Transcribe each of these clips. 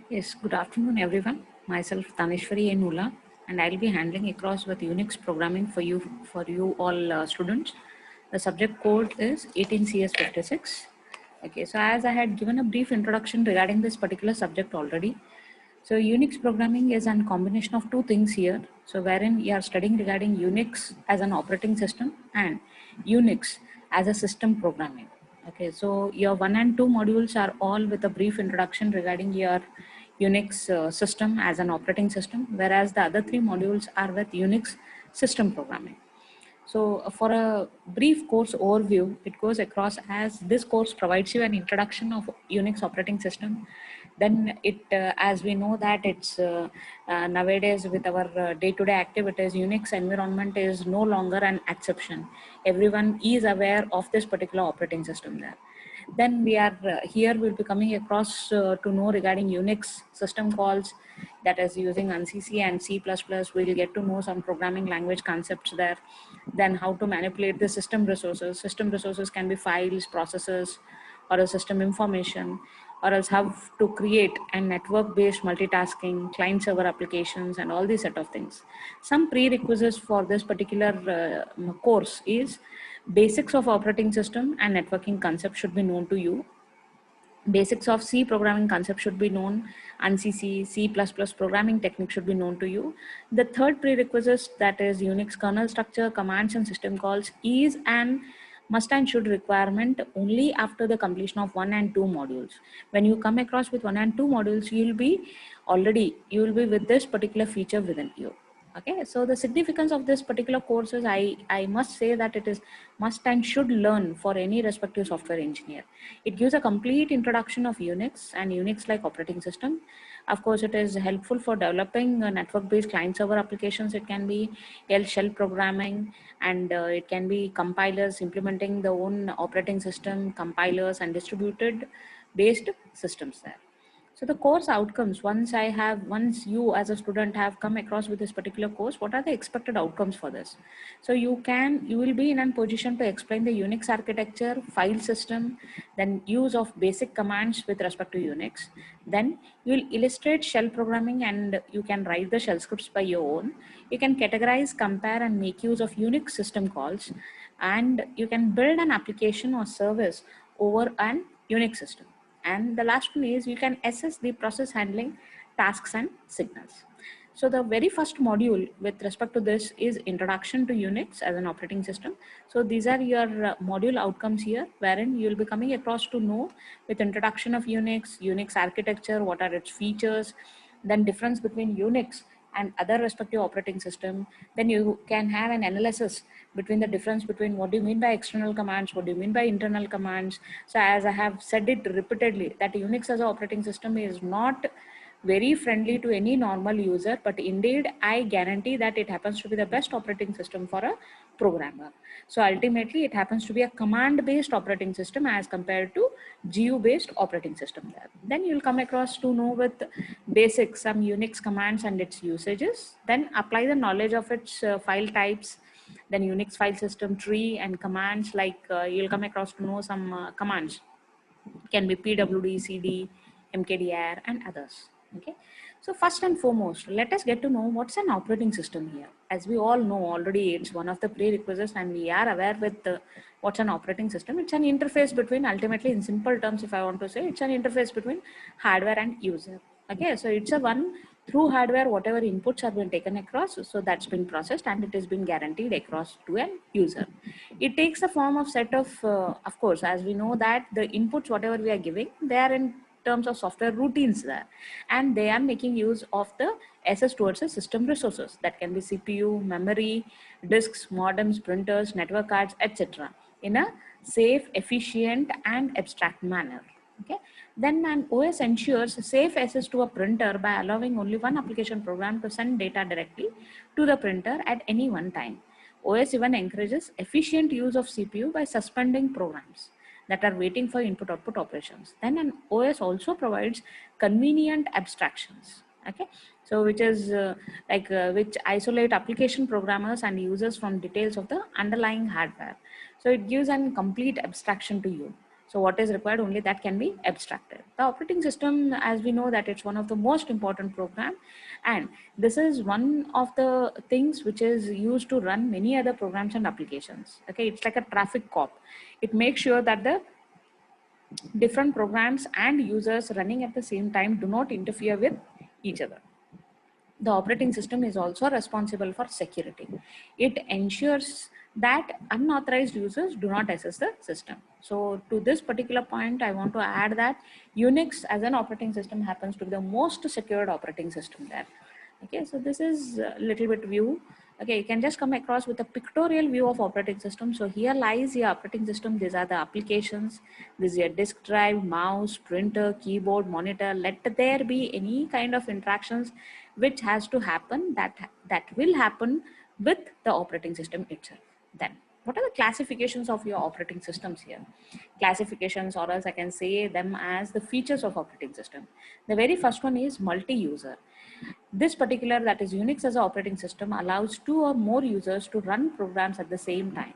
Yes, good afternoon, everyone. Myself, Tanishwari Enula, and I'll be handling across with Unix programming for you all students. The subject code is 18CS56. Okay, so as I had given a brief introduction regarding this particular subject already, so Unix programming is a combination of two things here. So wherein you are studying regarding Unix as an operating system and Unix as a system programming. Okay, so your 1 and 2 modules are all with a brief introduction regarding your Unix system as an operating system, whereas the other three modules are with Unix system programming. So for a brief course overview, it goes across as this course provides you an introduction of Unix operating system. Then as we know that nowadays with our day-to-day activities, Unix environment is no longer an exception. Everyone is aware of this particular operating system there. Then we are here we'll be coming across to know regarding Unix system calls, that is using ANSYS and C++. We'll get to know some programming language concepts there. Then how to manipulate the system resources. System resources can be files, processes, or a system information, or else how to create a network-based multitasking, client-server applications, and all these set of things. Some prerequisites for this particular course is basics of operating system and networking concept should be known to you. Basics of C programming concept should be known, and C++ programming technique should be known to you. The third prerequisite, that is Unix kernel structure, commands and system calls, is an must and should requirement only after the completion of 1 and 2 modules. When you come across with 1 and 2 modules, you will be with this particular feature within you. Okay, so the significance of this particular course is I must say that it is must and should learn for any respective software engineer. It gives a complete introduction of Unix and Unix like operating system. Of course, it is helpful for developing network based client server applications. It can be shell programming, and it can be compilers implementing the own operating system, compilers and distributed based systems there. So the course outcomes, once you as a student have come across with this particular course, what are the expected outcomes for this? So you will be in a position to explain the Unix architecture, file system, then use of basic commands with respect to Unix. Then you will illustrate shell programming and you can write the shell scripts by your own. You can categorize, compare and make use of Unix system calls, and you can build an application or service over an Unix system. And the last one is you can assess the process handling, tasks and signals. So the very first module with respect to this is introduction to Unix as an operating system. So these are your module outcomes here, wherein you will be coming across to know with introduction of Unix, Unix architecture, what are its features, then difference between Unix and other respective operating system. Then you can have an analysis between the difference between what do you mean by external commands, what do you mean by internal commands. So as I have said it repeatedly, that Unix as an operating system is not very friendly to any normal user, but indeed I guarantee that it happens to be the best operating system for a programmer. So ultimately it happens to be a command based operating system as compared to GU based operating system there. Then you'll come across to know with basic some Unix commands and its usages, then apply the knowledge of its file types, then Unix file system tree and commands like you'll come across to know some commands can be pwd, cd, mkdir and others. Okay, so first and foremost, let us get to know what's an operating system here. As we all know already, it's one of the prerequisites and we are aware with what's an operating system. It's an interface between, ultimately in simple terms if I want to say, it's an interface between hardware and user. Okay, so it's a one through hardware, whatever inputs have been taken across, so that's been processed and it has been guaranteed across to an user. It takes the form of set of course, as we know that the inputs, whatever we are giving, they are in terms of software routines there, and they are making use of the SS towards the system resources that can be CPU, memory, disks, modems, printers, network cards, etc. in a safe, efficient, and abstract manner. Okay. Then an OS ensures safe access to a printer by allowing only one application program to send data directly to the printer at any one time. OS even encourages efficient use of CPU by suspending programs that are waiting for input-output operations. Then an OS also provides convenient abstractions. Okay, so which isolate application programmers and users from details of the underlying hardware. So it gives a complete abstraction to you. So what is required, only that can be abstracted. The operating system, as we know, that it's one of the most important program, and this is one of the things which is used to run many other programs and applications. Okay, it's like a traffic cop. It makes sure that the different programs and users running at the same time do not interfere with each other. The operating system is also responsible for security. It ensures that unauthorized users do not access the system. So to this particular point, I want to add that Unix as an operating system happens to be the most secured operating system there. Okay, so this is a little bit view. Okay, you can just come across with a pictorial view of operating system. So here lies your operating system. These are the applications. This is your disk drive, mouse, printer, keyboard, monitor. Let there be any kind of interactions which has to happen, that will happen with the operating system itself. Then what are the classifications of your operating systems here? Classifications, or else I can say them as the features of operating system. The very first one is multi-user. This particular, that is Unix as an operating system, allows 2 or more users to run programs at the same time.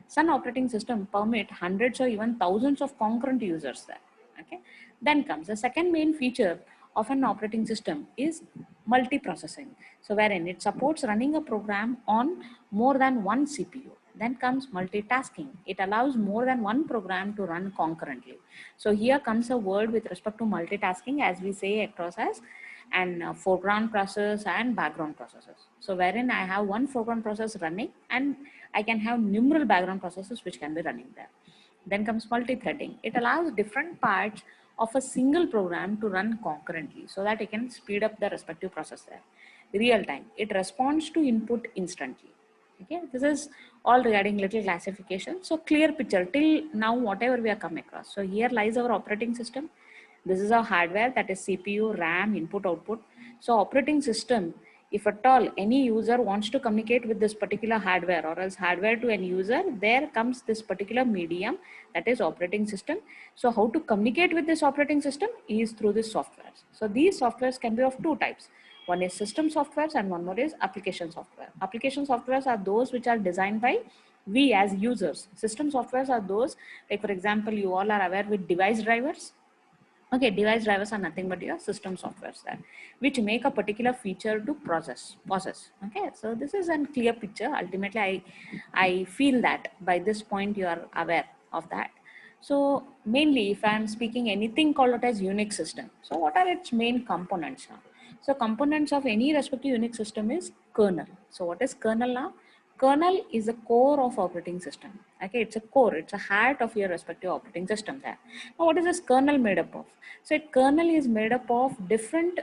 Some operating system permit hundreds or even thousands of concurrent users there. Okay. Then comes the second main feature of an operating system is multiprocessing. So wherein it supports running a program on more than one CPU. Then comes multitasking. It allows more than one program to run concurrently. So here comes a word with respect to multitasking, as we say across as and foreground process and background processes. So wherein I have one foreground process running and I can have numerous background processes which can be running there. Then comes multi-threading. It allows different parts of a single program to run concurrently so that it can speed up the respective process there. Real time. It responds to input instantly. Okay, this is all regarding little classification. So clear picture till now, whatever we are come across. So here lies our operating system. This is our hardware, that is CPU, RAM, input, output. So operating system, if at all any user wants to communicate with this particular hardware or else hardware to an user, there comes this particular medium, that is operating system. So how to communicate with this operating system is through this software. So these softwares can be of two types. One is system softwares and one more is application software. Application softwares are those which are designed by we as users. System softwares are those, like for example, you all are aware with device drivers. Okay, device drivers are nothing but your system softwares there, which make a particular feature to process. Okay, so this is a clear picture. Ultimately, I feel that by this point you are aware of that. So mainly, if I am speaking anything called it as Unix system, so what are its main components now? So components of any respective Unix system is kernel. So what is kernel now? Kernel is the core of operating system. Okay, it's a core, it's a heart of your respective operating system there. Now, what is this kernel made up of? So, kernel is made up of different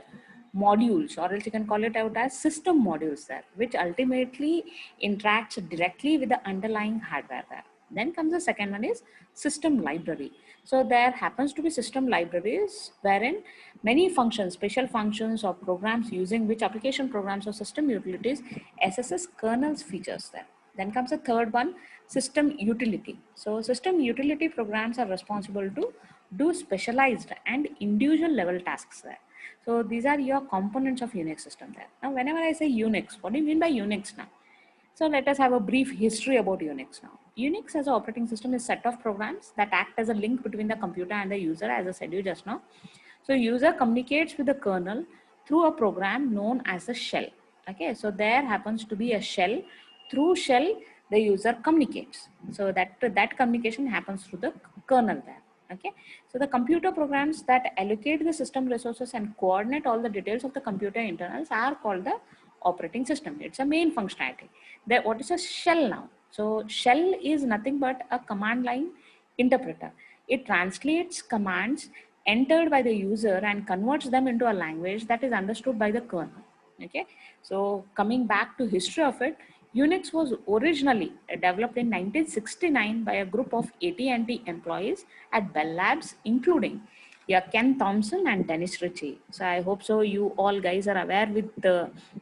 modules, or else you can call it out as system modules there, which ultimately interacts directly with the underlying hardware there. Then comes the second one is system library. So there happens to be system libraries wherein many functions, special functions or programs using which application programs or system utilities SSS kernel's features there. Then comes the third one, system utility. So system utility programs are responsible to do specialized and individual level tasks there. So these are your components of Unix system there. Now, whenever I say Unix, what do you mean by Unix now? So let us have a brief history about Unix now. Unix as an operating system is a set of programs that act as a link between the computer and the user, as I said you just now. So user communicates with the kernel through a program known as a shell. Okay, so there happens to be a shell. Through shell, the user communicates. So that communication happens through the kernel there. Okay, so the computer programs that allocate the system resources and coordinate all the details of the computer internals are called the operating system. It's a main functionality. What is a shell now? So shell is nothing but a command line interpreter. It translates commands entered by the user and converts them into a language that is understood by the kernel. Okay, so coming back to history of it, Unix was originally developed in 1969 by a group of AT&T employees at Bell Labs, including Ken Thompson and Dennis Ritchie. So I hope so you all guys are aware with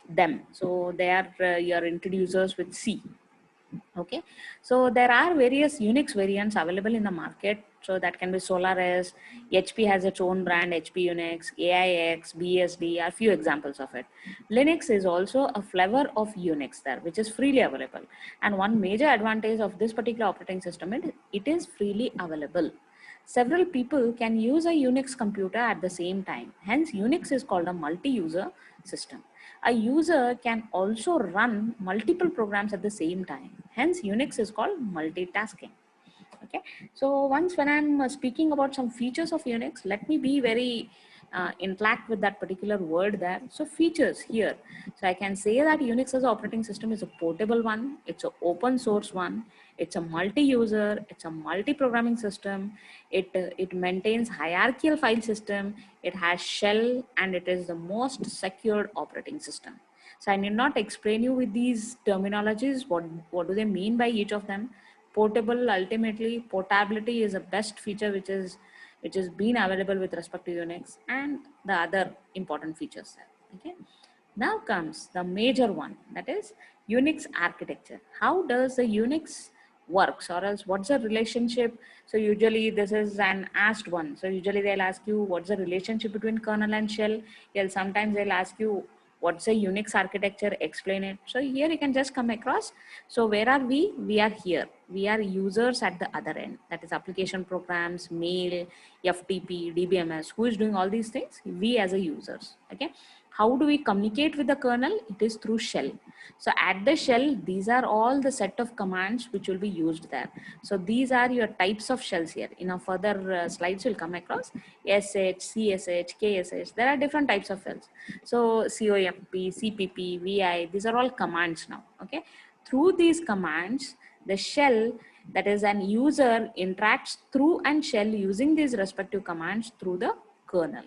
them. So they are your introducers with C. Okay, so there are various Unix variants available in the market. So that can be Solaris, HP has its own brand, HP Unix, AIX, BSD are few examples of it. Linux is also a flavor of Unix there, which is freely available. And one major advantage of this particular operating system is it is freely available. several people can use a Unix computer at the same time. Hence, Unix is called a multi-user system. A user can also run multiple programs at the same time. Hence, Unix is called multitasking. Okay, so once when I'm speaking about some features of Unix, let me be very interact with that particular word there. So features here, so I can say that Unix as an operating system is a portable one, it's an open source one, it's a multi-user, it's a multi-programming system, it maintains hierarchical file system, it has shell, and it is the most secured operating system. So I need not explain you with these terminologies, what do they mean by each of them. Portable, ultimately portability is the best feature which is been available with respect to Unix, and the other important features there. Okay, now comes the major one, that is Unix architecture. How does the Unix works, or else what's the relationship? So usually this is an asked one, so usually they'll ask you what's the relationship between kernel and shell. Yeah, sometimes they'll ask you what's a Unix architecture, explain it. So here you can just come across. So where are we? We are here. We are users at the other end. That is application programs, mail, FTP, DBMS. Who is doing all these things? We as a users. Okay. How do we communicate with the kernel? It is through shell. So at the shell, these are all the set of commands which will be used there. So these are your types of shells here. In a further slides, you'll come across SH, CSH, KSH. There are different types of shells. So COMP, CPP, VI, these are all commands now. Okay. Through these commands, the shell, that is an user, interacts through and shell using these respective commands through the kernel.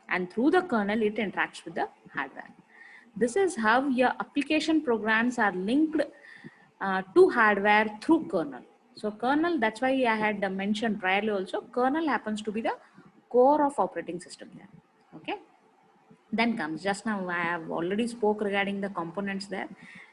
And through the kernel, it interacts with the hardware. This is how your application programs are linked to hardware through kernel. So kernel, that's why I had mentioned priorly also, kernel happens to be the core of operating system there. Okay. Then comes, just now I have already spoke regarding the components there.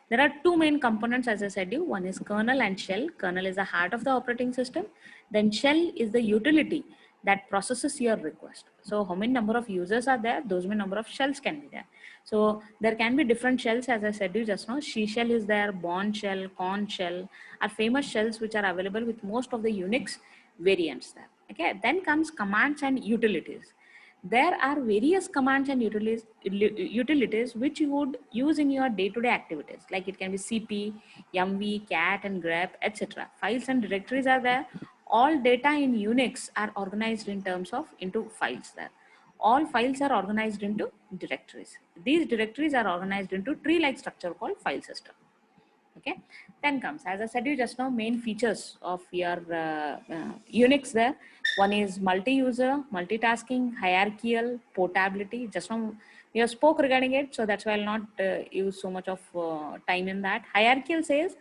There are two main components, as I said you. One is kernel and shell. Kernel is the heart of the operating system. Then shell is the utility that processes your request. So how many number of users are there? Those many number of shells can be there. So there can be different shells, as I said you just now. C shell is there, Bourne shell, Corn shell are famous shells which are available with most of the Unix variants there. Okay. Then comes commands and utilities. There are various commands and utilities which you would use in your day-to-day activities. Like it can be cp, mv, cat, and grep, etc. Files and directories are there. All data in Unix are organized in terms of into files there. All files are organized into directories. These directories are organized into tree-like structure called file system. Okay, then comes, as I said you just now, main features of your Unix there. One is multi-user, multitasking, hierarchical, portability. Just now we have spoke regarding it, so that's why I'll not use so much of time in that. Hierarchical says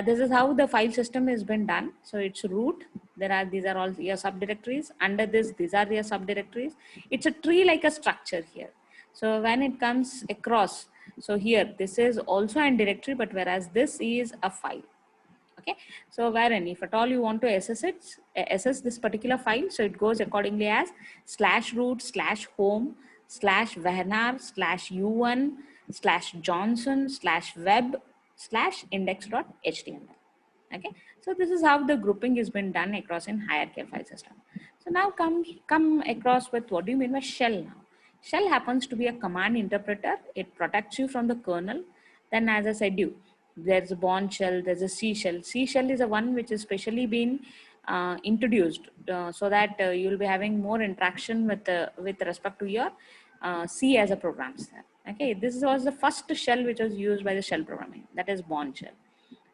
this is how the file system has been done. So it's root. These are all your subdirectories. Under this, these are your subdirectories. It's a tree like a structure here. So when it comes across, so here this is also a directory, but whereas this is a file. Okay, so wherein if at all you want to access this particular file, so it goes accordingly as /root /home /varnar /u1 /johnson /web /index.html. Okay, so this is how the grouping has been done across in hierarchical file system. So now come across with what do you mean by shell now? Shell happens to be a command interpreter. It protects you from the kernel. Then, as I said you, there's a Bourne shell, there's a C shell. C shell is a one which is specially been introduced so that you'll be having more interaction with respect to your C as a programs there. Okay, this was the first shell which was used by the shell programming, that is Bourne shell.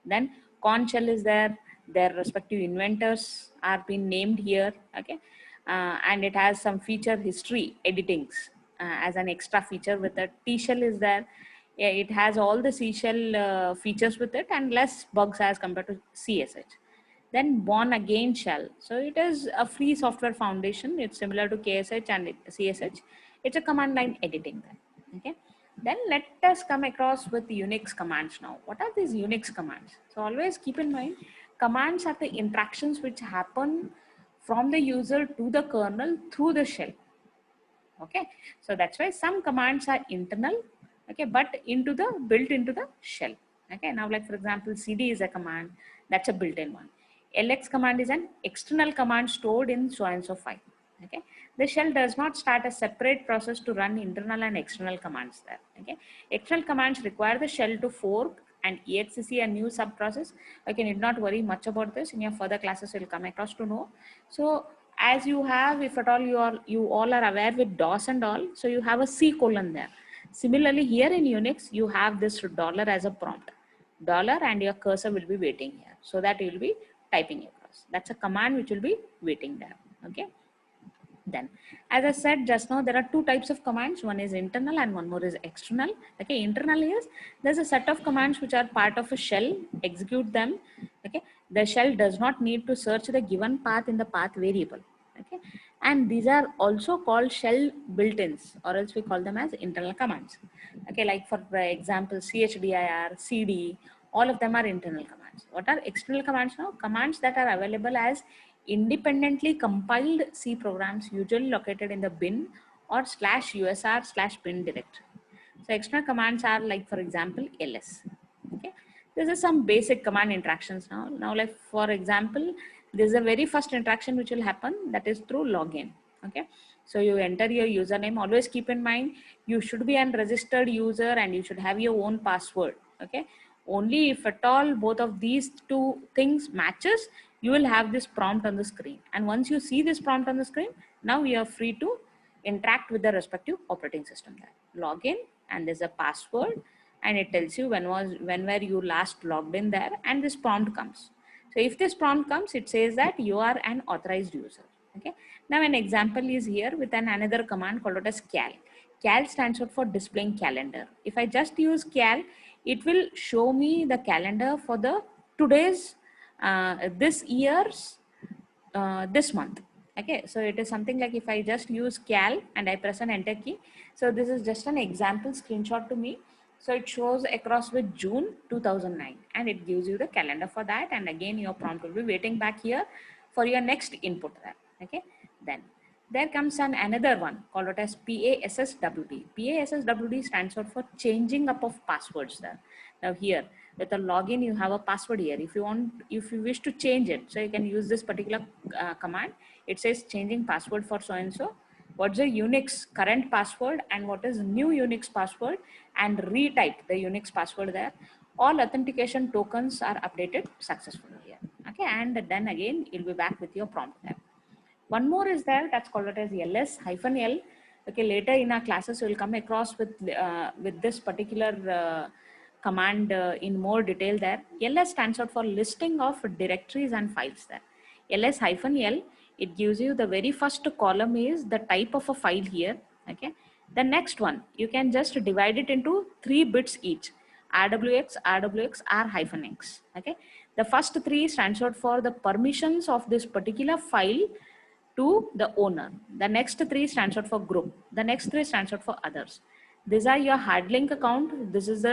Then Corn shell is there. Their respective inventors are being named here. Okay, and it has some feature history editings as an extra feature with the T shell is there. Yeah, it has all the C shell features with it and less bugs as compared to CSH. Then Born Again shell. So it is a free software foundation. It's similar to KSH and CSH. It's a command line editing then. Okay. Then let us come across with Unix commands now. What are these Unix commands? So always keep in mind, commands are the interactions which happen from the user to the kernel through the shell. Okay, so that's why some commands are internal, okay, but built into the shell. Okay, now like for example, cd is a command, that's a built-in one. LX command is an external command stored in so and so file. Okay, the shell does not start a separate process to run internal and external commands there. Okay, external commands require the shell to fork and exec a new sub process. Okay, need not worry much about this. In your further classes, you'll come across to know. So as you have, if at all you all are aware with DOS and all, so you have a C colon there. Similarly, here in Unix, you have this dollar as a prompt, dollar, and your cursor will be waiting here, so that you will be typing across. That's a command which will be waiting there. Okay. Then, as I said just now, there are two types of commands. One is internal and one more is external. Okay, internal is there's a set of commands which are part of a shell, execute them. Okay, the shell does not need to search the given path in the path variable. Okay, and these are also called shell built-ins, or else we call them as internal commands. Okay, like for example, chdir, cd, all of them are internal commands. What are external commands now? Commands that are available as independently compiled C programs, usually located in the bin or /usr/bin directory. So external commands are like, for example, ls. Okay, this is some basic command interactions now. Now, like for example, this is the very first interaction which will happen, that is through login. Okay, so you enter your username. Always keep in mind you should be a registered user and you should have your own password. Okay, only if at all both of these two things matches, you will have this prompt on the screen. And once you see this prompt on the screen, now you are free to interact with the respective operating system there. Log in, and there's a password, and it tells you when were you last logged in there, and this prompt comes. So if this prompt comes, it says that you are an authorized user. Okay. Now an example is here with another command called as cal. Cal stands for displaying calendar. If I just use cal, it will show me the calendar for the today's this year's this month. Okay, so it is something like if I just use cal and I press an enter key. So this is just an example screenshot to me. So it shows across with June 2009 and it gives you the calendar for that. And again, your prompt will be waiting back here for your next input there. Okay, then there comes another one called it as PASSWD. PASSWD stands for changing up of passwords there. Now here with a login, you have a password here. If you wish to change it, so you can use this particular command. It says changing password for so and so. What's the Unix current password and what is new Unix password, and retype the Unix password there. All authentication tokens are updated successfully here. Okay, and then again you'll be back with your prompt there. One more is there, that's called it as ls-l. Okay, later in our classes we will come across with this particular command in more detail there. Ls stands out for listing of directories and files there. ls-l, it gives you the very first column is the type of a file here. Okay, the next one you can just divide it into 3 bits each, rwx, rwx, r-x. Okay, the first 3 stands out for the permissions of this particular file to the owner. The next 3 stands out for group. The next 3 stands out for others. These are your hard link account. This is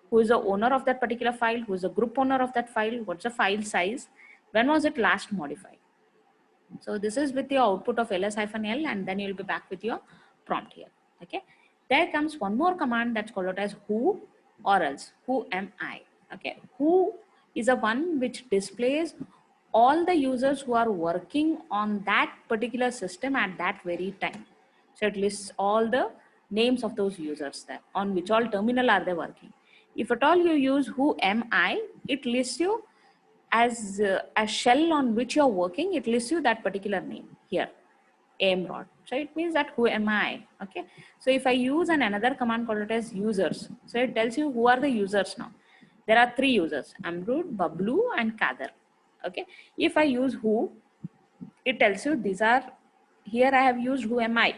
who is the owner of that particular file, who is the group owner of that file, what's the file size, when was it last modified. So this is with your output of ls-l, and then you'll be back with your prompt here. Okay. There comes one more command that's called out as who or else. Who am I? Okay. Who is a one which displays all the users who are working on that particular system at that very time. So it lists all the names of those users there, on which all terminal are they working. If at all you use who am I, it lists you as a shell on which you're working, it lists you that particular name here, amrod. So it means that who am I? Okay. So if I use another command called it as users, so it tells you who are the users now. There are 3 users, Amrud, Bablu and Kader. Okay. If I use who, it tells you these are, here I have used who am I.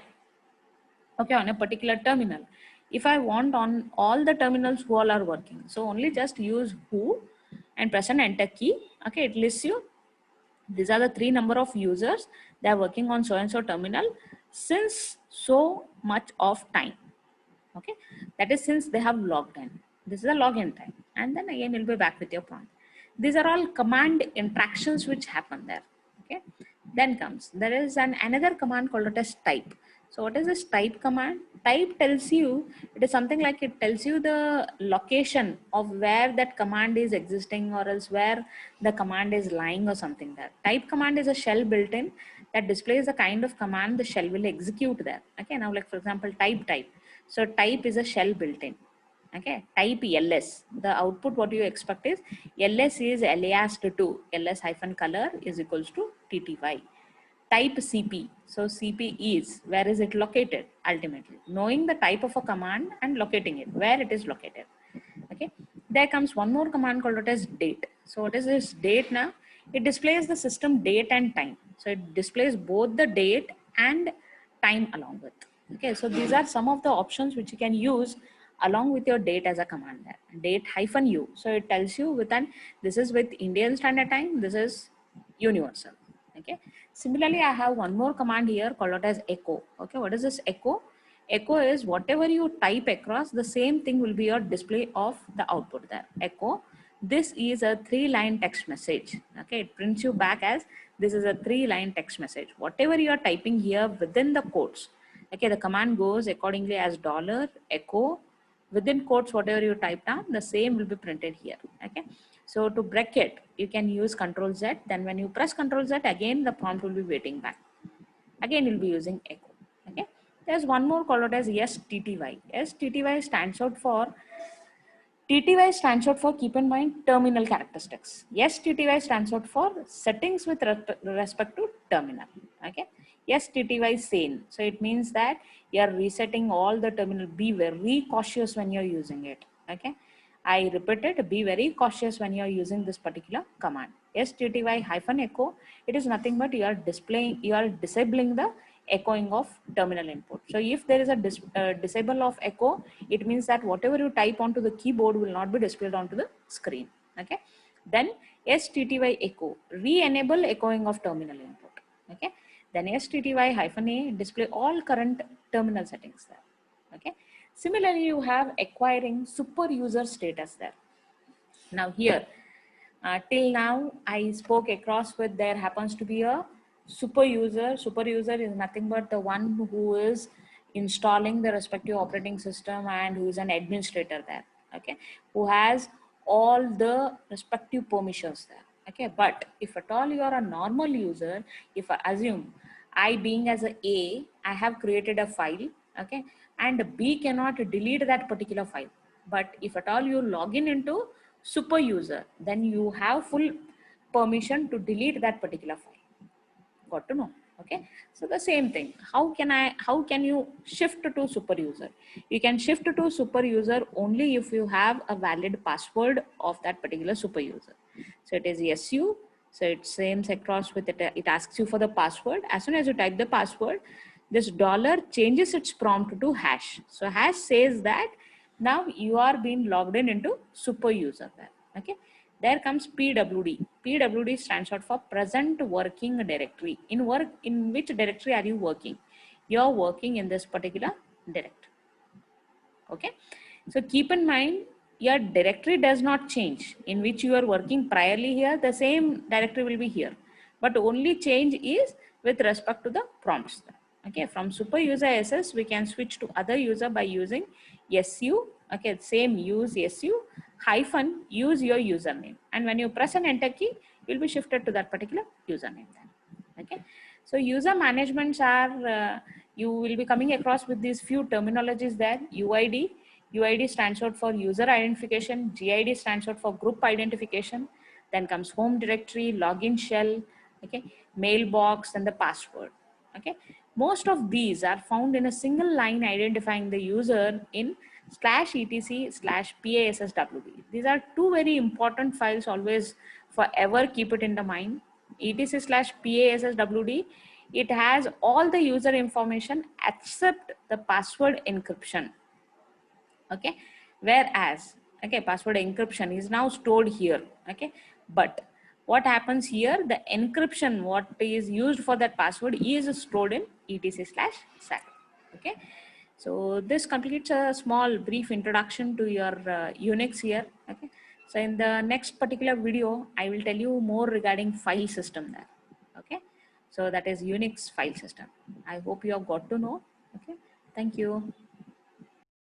Okay, on a particular terminal. If I want on all the terminals who all are working, so only just use who and press an enter key. Okay, it lists you. These are the 3 number of users. They are working on so and so terminal since so much of time. Okay, that is since they have logged in. This is a login time, and then again you'll be back with your prompt. These are all command interactions which happen there. Okay, then comes there is another command called it as type. So what is this type command? Type tells you, it is something like it tells you the location of where that command is existing or else where the command is lying or something there. Type command is a shell built in that displays the kind of command the shell will execute there. Okay, now like for example, type. So type is a shell built in. Okay, type ls. The output what you expect is ls is aliased to ls hyphen color is equals to tty. Type cp. So cp is, where is it located ultimately? Knowing the type of a command and locating it, where it is located. Okay, there comes one more command called as date. So what is this date now? It displays the system date and time. So it displays both the date and time along with. Okay, so these are some of the options which you can use along with your date as a command there. Date hyphen u. So it tells you with an, this is with Indian Standard Time, this is universal. Okay, similarly I have one more command here called as echo. Okay, what is this echo? Echo is whatever you type across, the same thing will be your display of the output there. Echo, this is a 3-line text message. Okay, it prints you back as this is a 3-line text message. Whatever you are typing here within the quotes, okay, the command goes accordingly as dollar echo within quotes, whatever you type down, the same will be printed here. Okay, so to break it, you can use Control Z. Then when you press Control Z, again the prompt will be waiting back. Again you'll be using echo. Okay, there's one more called as STTY. STTY stands out for, TTY stands out for, keep in mind, terminal characteristics. STTY stands out for settings with respect to terminal. Okay, STTY sane. So it means that you are resetting all the terminal. Be very cautious when you're using it. Okay, I repeat it, be very cautious when you're using this particular command. STTY hyphen echo, it is nothing but you are displaying, you are disabling the echoing of terminal input. So if there is a disable of echo, it means that whatever you type onto the keyboard will not be displayed onto the screen. Okay, then STTY echo, re-enable echoing of terminal input. Okay, then STTY hyphen a, display all current terminal settings there. Okay, similarly you have acquiring super user status there. Now here, till now I spoke across with, there happens to be a super user. Super user is nothing but the one who is installing the respective operating system and who is an administrator there. Okay, who has all the respective permissions there. Okay, but if at all you are a normal user, if I assume I being as a, I have created a file. Okay, and B cannot delete that particular file. But if at all you log in into super user, then you have full permission to delete that particular file. Got to know? Okay, so the same thing. How can you shift to super user? You can shift to super user only if you have a valid password of that particular super user. So it is SU. So it same across with it. It asks you for the password. As soon as you type the password, this dollar changes its prompt to hash. So hash says that now you are being logged in into super user there. Okay, there comes PWD. PWD stands out for present working directory. In which directory are you working? You're working in this particular directory. Okay, so keep in mind your directory does not change. In which you are working priorly here, the same directory will be here, but only change is with respect to the prompts. Okay, from super user SS we can switch to other user by using SU. Okay, same use SU hyphen use your username, and when you press an enter key, you'll be shifted to that particular username then. Okay, so user managements are you will be coming across with these few terminologies there. UID stands out for user identification. GID stands out for group identification. Then comes home directory, login shell, okay, mailbox, and the password. Okay, most of these are found in a single line identifying the user in /etc/PASSWD. These are two very important files. Always forever keep it in the mind. etc/PASSWD, it has all the user information except the password encryption. Okay, whereas, okay, password encryption is now stored here. Okay, but what happens here, the encryption what is used for that password is stored in etc/SAT. Okay, so this completes a small brief introduction to your Unix here. Okay, so in the next particular video I will tell you more regarding file system there. Okay, so that is Unix file system. I hope you have got to know. Okay, thank you.